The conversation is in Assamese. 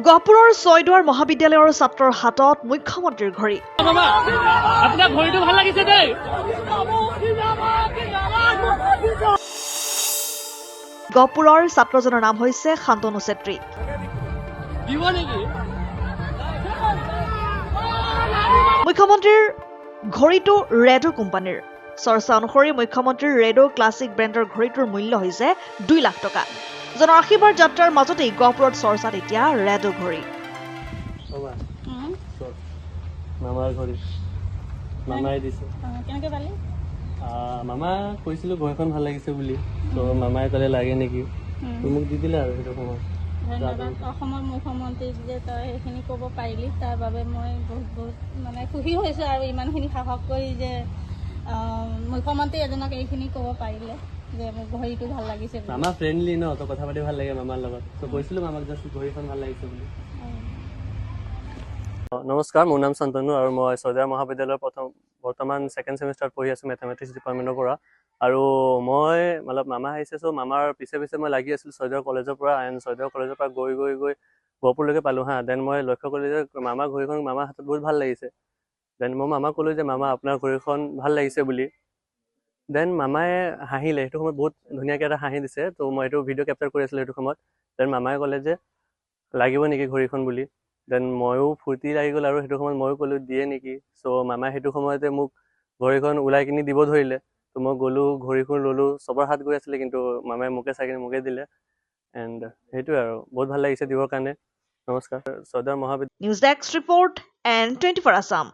গহপুৰৰ ছয়দুৱাৰ মহাবিদ্যালয়ৰ ছাত্ৰৰ হাতত মুখ্যমন্ত্ৰীৰ ঘড়ী। আপোনাৰ ঘড়ীটো ভাল লাগিছে দেই। গহপুৰৰ ছাত্ৰজনৰ নাম হৈছে শান্তনু চেত্ৰী। মুখ্যমন্ত্ৰীৰ ঘড়ীটো ৰেডো কোম্পানীৰ। চৰ্চা অনুসৰি মুখ্যমন্ত্ৰীৰ ৰেডো ক্লাছিক ব্ৰেণ্ডৰ ঘড়ীটোৰ মূল্য হৈছে 2 লাখ টকা। জনৰ আশীৰ্বাদ যাত্ৰাৰ মাজতেই গহপুৰত চৰ্চাত এতিয়া ৰেডো ঘড়ী। মামাৰ ঘড়ী মামাই দিছে। কেনেকৈ পালি? মামা কৈছিলো ঘৰখন ভাল লাগিছে বুলি, তো মামাই ক'লে লাগে নেকি, তো মোক দি দিলে আৰু সেইটো সময়ত। ধন্যবাদ অসমৰ মুখ্যমন্ত্ৰীক যে তই সেইখিনি ক'ব পাৰিলি, তাৰ বাবে মই বহুত মানে সুখী হৈছোঁ আৰু ইমানখিনি সাহস কৰি যে মুখ্যমন্ত্ৰী এজনক এইখিনি ক'ব পাৰিলে যে মোৰ ঘড়ীটো ভাল লাগিছে। মামা ফ্ৰেণ্ডলি ন, তো কথা পাতি ভাল লাগে মামাৰ লগত, তো কৈছিলো মামাক জাষ্ট ঘড়ীখন ভাল লাগিছে বুলি। নমস্কাৰ, মোৰ নাম শান্তনু আৰু মই ছয়দুৱাৰ মহাবিদ্যালয়ৰ বৰ্তমান ছেকেণ্ড ছেমিষ্টাৰত পঢ়ি আছোঁ মেথামেটিক্স ডিপাৰ্টমেণ্টৰ পৰা। আৰু মই মামা আহিছে, চ' মামাৰ পিছে মই লাগি আছিলোঁ ছয়দুৱাৰ কলেজৰ পৰা। এণ্ড ছয়দুৱাৰ কলেজৰ পৰা গৈ গহপুৰলৈকে পালোঁ হা। দেন মই লক্ষ্য কৰিলোঁ যে মামাৰ ঘড়ীখন মামাৰ হাতত বহুত ভাল লাগিছে। দেন মই মামাক ক'লোঁ যে মামা আপোনাৰ ঘড়ীখন ভাল লাগিছে বুলি। দেন মামাই হাঁহিলে, সেইটো সময়ত বহুত ধুনীয়াকৈ এটা হাঁহি দিছে। তো মই এইটো ভিডিঅ' কেপচাৰ কৰি আছিলোঁ সেইটো সময়ত। দেন মামাই ক'লে যে লাগিব নেকি ঘড়ীখন বুলি। দেন ময়ো ফূৰ্তি লাগি গ'ল আৰু সেইটো সময়ত ময়ো ক'লোঁ দিয়ে নেকি। চ' মামাই সেইটো সময়তে মোক ঘড়ীখন ওলাই কিনি দিব ধৰিলে। তো মই গ'লোঁ, ঘড়ীখন ল'লোঁ, চবৰ হাত গৈ আছিলে, কিন্তু মামাই মোকে চাই কিনি মোকে দিলে। এণ্ড সেইটোৱে আৰু বহুত ভাল লাগিছে দিবৰ কাৰণে। নমস্কাৰ। ছয়দুৱাৰ মহাবিদ্যালয় news desk report and 24 Assam।